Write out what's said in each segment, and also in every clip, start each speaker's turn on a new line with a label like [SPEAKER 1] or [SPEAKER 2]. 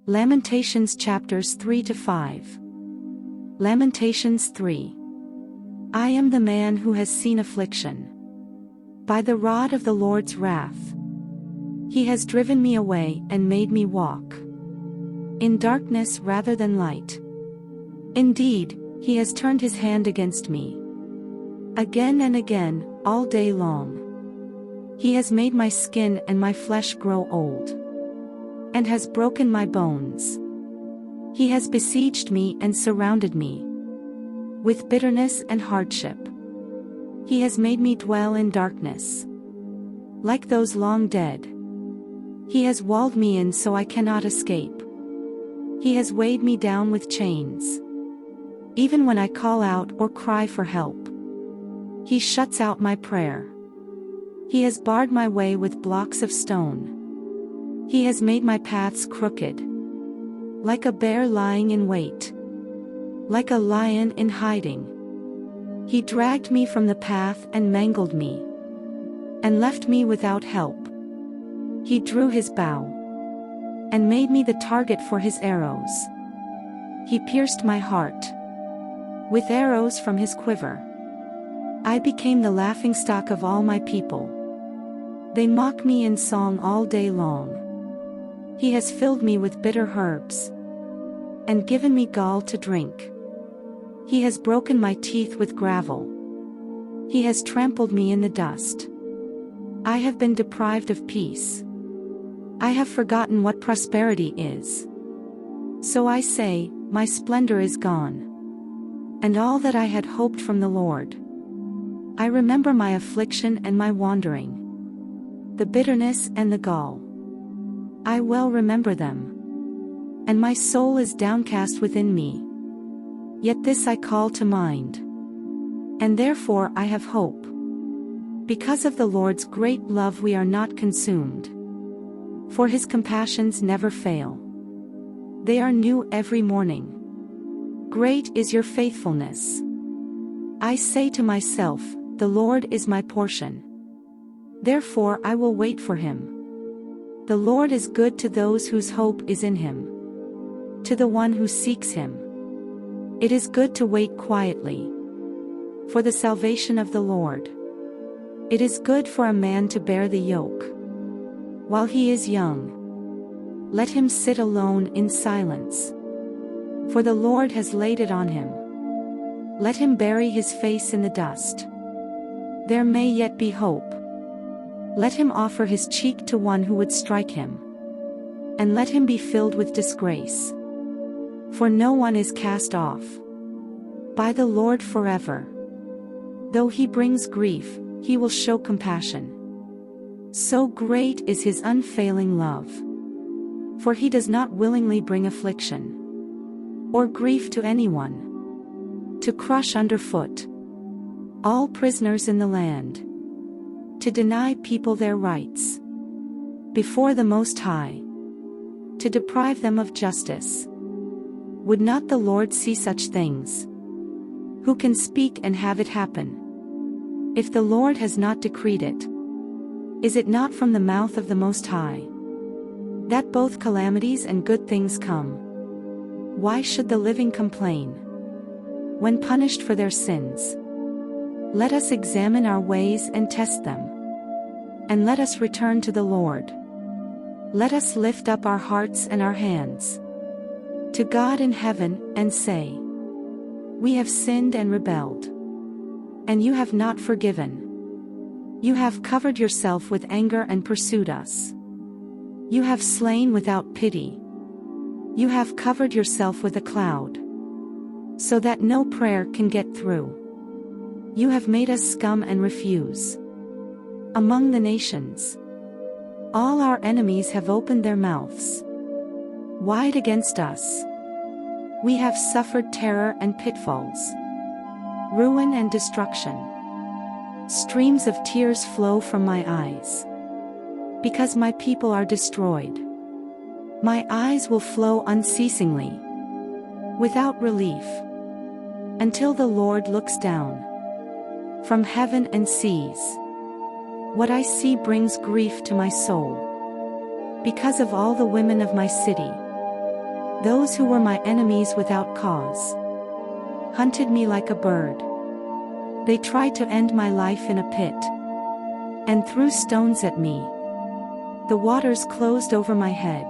[SPEAKER 1] Lamentations chapters 3 to 5. Lamentations 3. I am the man who has seen affliction. By the rod of the Lord's wrath. He has driven me away and made me walk in darkness rather than light. Indeed, he has turned his hand against me. Again and again, all day long. He has made my skin and my flesh grow old, and has broken my bones. He has besieged me and surrounded me with bitterness and hardship. He has made me dwell in darkness, like those long dead. He has walled me in so I cannot escape. He has weighed me down with chains. Even when I call out or cry for help, he shuts out my prayer. He has barred my way with blocks of stone. He has made my paths crooked, like a bear lying in wait, like a lion in hiding. He dragged me from the path and mangled me, and left me without help. He drew his bow, and made me the target for his arrows. He pierced my heart with arrows from his quiver. I became the laughingstock of all my people. They mock me in song all day long. He has filled me with bitter herbs, and given me gall to drink. He has broken my teeth with gravel. He has trampled me in the dust. I have been deprived of peace. I have forgotten what prosperity is. So I say, my splendor is gone, and all that I had hoped from the Lord. I remember my affliction and my wandering, the bitterness and the gall. I well remember them, and my soul is downcast within me. Yet this I call to mind, and therefore I have hope. Because of the Lord's great love we are not consumed, for his compassions never fail. They are new every morning. Great is your faithfulness. I say to myself, the Lord is my portion. Therefore I will wait for him. The Lord is good to those whose hope is in him, to the one who seeks him. It is good to wait quietly for the salvation of the Lord. It is good for a man to bear the yoke while he is young. Let him sit alone in silence, for the Lord has laid it on him. Let him bury his face in the dust. There may yet be hope. Let him offer his cheek to one who would strike him, and let him be filled with disgrace. For no one is cast off by the Lord forever. Though he brings grief, he will show compassion. So great is his unfailing love. For he does not willingly bring affliction or grief to anyone, to crush underfoot all prisoners in the land, to deny people their rights before the Most High, to deprive them of justice. Would not the Lord see such things? Who can speak and have it happen? If the Lord has not decreed it, is it not from the mouth of the Most High that both calamities and good things come? Why should the living complain when punished for their sins? Let us examine our ways and test them, and let us return to the Lord. Let us lift up our hearts and our hands to God in heaven, and say, we have sinned and rebelled, and you have not forgiven. You have covered yourself with anger and pursued us. You have slain without pity. You have covered yourself with a cloud, so that no prayer can get through. You have made us scum and refuse among the nations. All our enemies have opened their mouths wide against us. We have suffered terror and pitfalls, ruin and destruction. Streams of tears flow from my eyes, because my people are destroyed. My eyes will flow unceasingly, without relief, until the Lord looks down from heaven and sees. What I see brings grief to my soul, because of all the women of my city. Those who were my enemies without cause hunted me like a bird. They tried to end my life in a pit and threw stones at me. The waters closed over my head,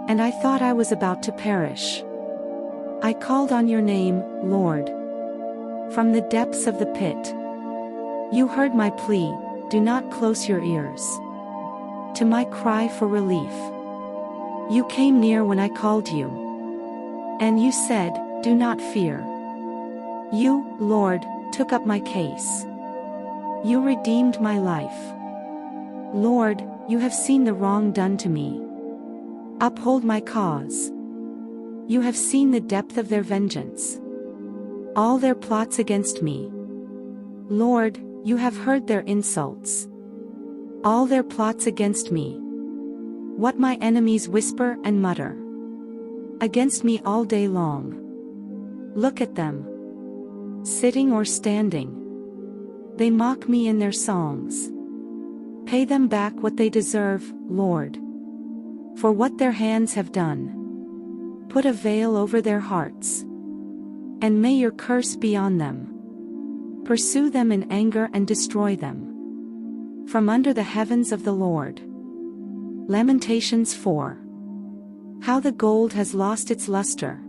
[SPEAKER 1] and I thought I was about to perish. I called on your name, Lord, from the depths of the pit. You heard my plea, do not close your ears to my cry for relief. You came near when I called you, and you said, do not fear. You, Lord, took up my case. You redeemed my life. Lord, you have seen the wrong done to me. Uphold my cause. You have seen the depth of their vengeance, all their plots against me. Lord, you have heard their insults, all their plots against me. What my enemies whisper and mutter against me all day long. Look at them, sitting or standing. They mock me in their songs. Pay them back what they deserve, Lord, for what their hands have done. Put a veil over their hearts, and may your curse be on them. Pursue them in anger and destroy them from under the heavens of the Lord. Lamentations 4. How the gold has lost its luster.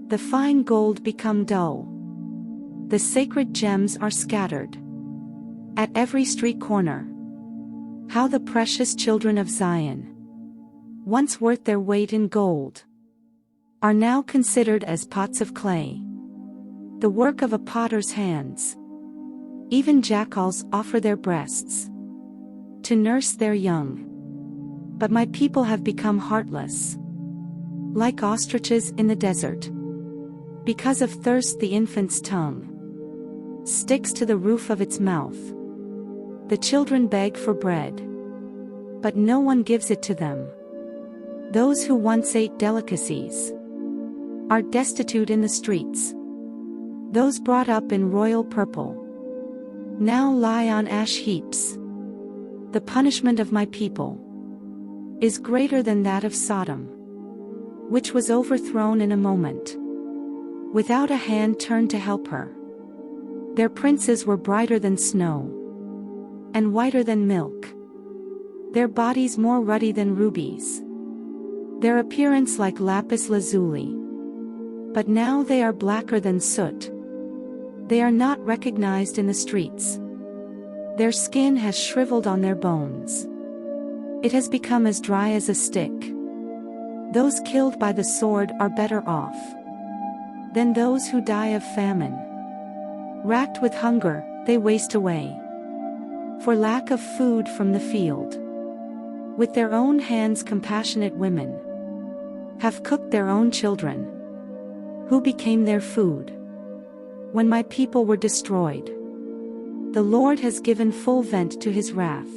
[SPEAKER 1] The fine gold become dull. The sacred gems are scattered at every street corner. How the precious children of Zion, once worth their weight in gold, are now considered as pots of clay, the work of a potter's hands. Even jackals offer their breasts to nurse their young. But my people have become heartless, like ostriches in the desert. Because of thirst the infant's tongue sticks to the roof of its mouth. The children beg for bread, but no one gives it to them. Those who once ate delicacies are destitute in the streets. Those brought up in royal purple now lie on ash heaps. The punishment of my people is greater than that of Sodom, which was overthrown in a moment, without a hand turned to help her. Their princes were brighter than snow, and whiter than milk. Their bodies more ruddy than rubies. Their appearance like lapis lazuli. But now they are blacker than soot. They are not recognized in the streets. Their skin has shriveled on their bones. It has become as dry as a stick. Those killed by the sword are better off than those who die of famine. Racked with hunger, they waste away for lack of food from the field. With their own hands compassionate women have cooked their own children, who became their food. When my people were destroyed, the Lord has given full vent to his wrath.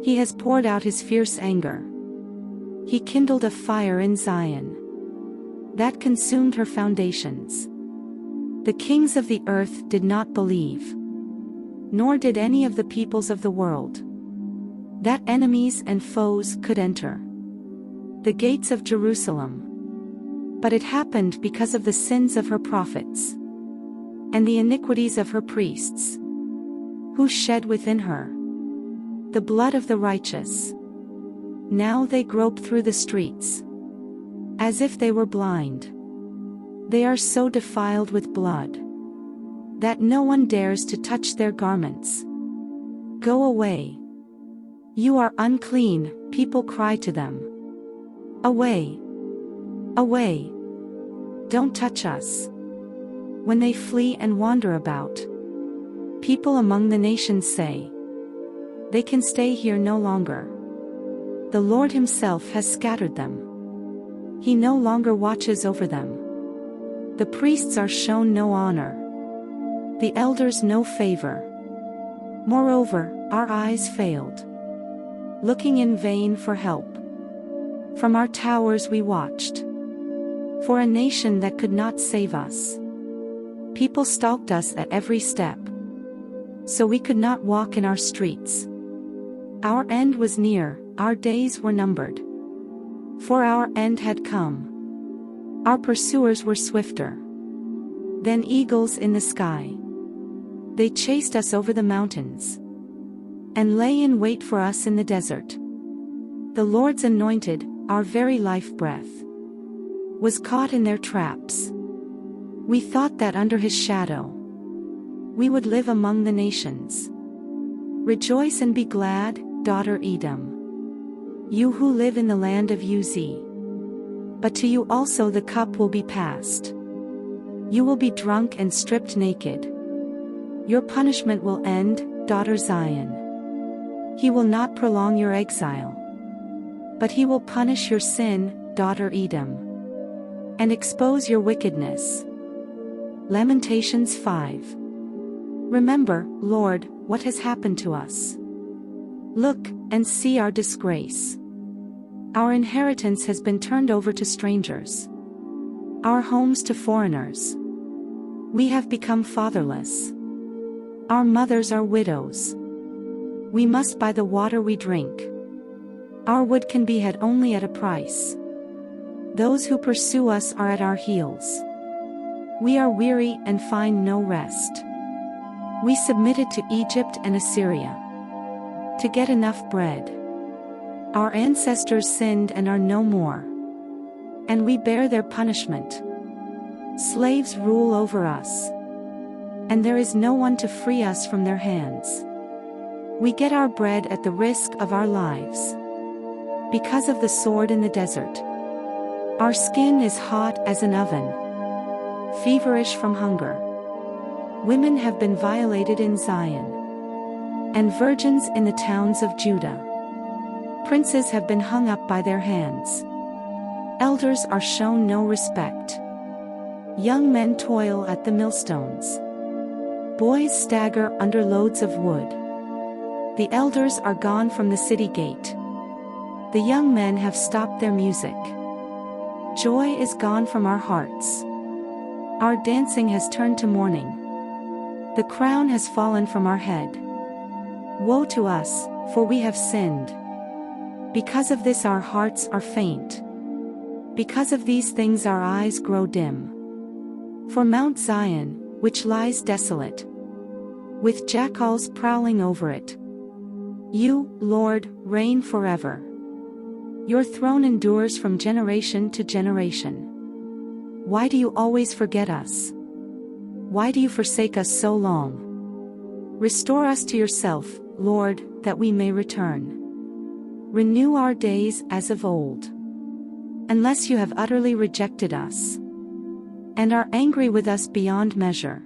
[SPEAKER 1] He has poured out his fierce anger. He kindled a fire in Zion that consumed her foundations. The kings of the earth did not believe, nor did any of the peoples of the world, that enemies and foes could enter the gates of Jerusalem. But it happened because of the sins of her prophets and the iniquities of her priests, who shed within her the blood of the righteous. Now they grope through the streets as if they were blind. They are so defiled with blood that no one dares to touch their garments. Go away. You are unclean, people cry to them. Away. Away. Don't touch us. When they flee and wander about, people among the nations say, they can stay here no longer. The Lord himself has scattered them. He no longer watches over them. The priests are shown no honor, the elders no favor. Moreover, our eyes failed, looking in vain for help. From our towers we watched for a nation that could not save us. People stalked us at every step, so we could not walk in our streets. Our end was near, our days were numbered. For our end had come. Our pursuers were swifter than eagles in the sky. They chased us over the mountains and lay in wait for us in the desert. The Lord's anointed, our very life breath, was caught in their traps. We thought that under his shadow we would live among the nations. Rejoice and be glad, daughter Edom, you who live in the land of Uz. But to you also the cup will be passed. You will be drunk and stripped naked. Your punishment will end, daughter Zion. He will not prolong your exile, but he will punish your sin, daughter Edom, and expose your wickedness. Lamentations 5. Remember, Lord, what has happened to us. Look, and see our disgrace. Our inheritance has been turned over to strangers, our homes to foreigners. We have become fatherless. Our mothers are widows. We must buy the water we drink. Our wood can be had only at a price. Those who pursue us are at our heels. We are weary and find no rest. We submitted to Egypt and Assyria to get enough bread. Our ancestors sinned and are no more, and we bear their punishment. Slaves rule over us, and there is no one to free us from their hands. We get our bread at the risk of our lives. Because of the sword in the desert, our skin is hot as an oven, feverish from hunger. Women have been violated in Zion, and virgins in the towns of Judah. Princes have been hung up by their hands. Elders are shown no respect. Young men toil at the millstones. Boys stagger under loads of wood. The elders are gone from the city gate. The young men have stopped their music. Joy is gone from our hearts. Our dancing has turned to mourning. The crown has fallen from our head. Woe to us, for we have sinned. Because of this our hearts are faint. Because of these things our eyes grow dim. For Mount Zion, which lies desolate, with jackals prowling over it, you, Lord, reign forever. Your throne endures from generation to generation. Why do you always forget us? Why do you forsake us so long? Restore us to yourself, Lord, that we may return. Renew our days as of old. Unless you have utterly rejected us, and are angry with us beyond measure.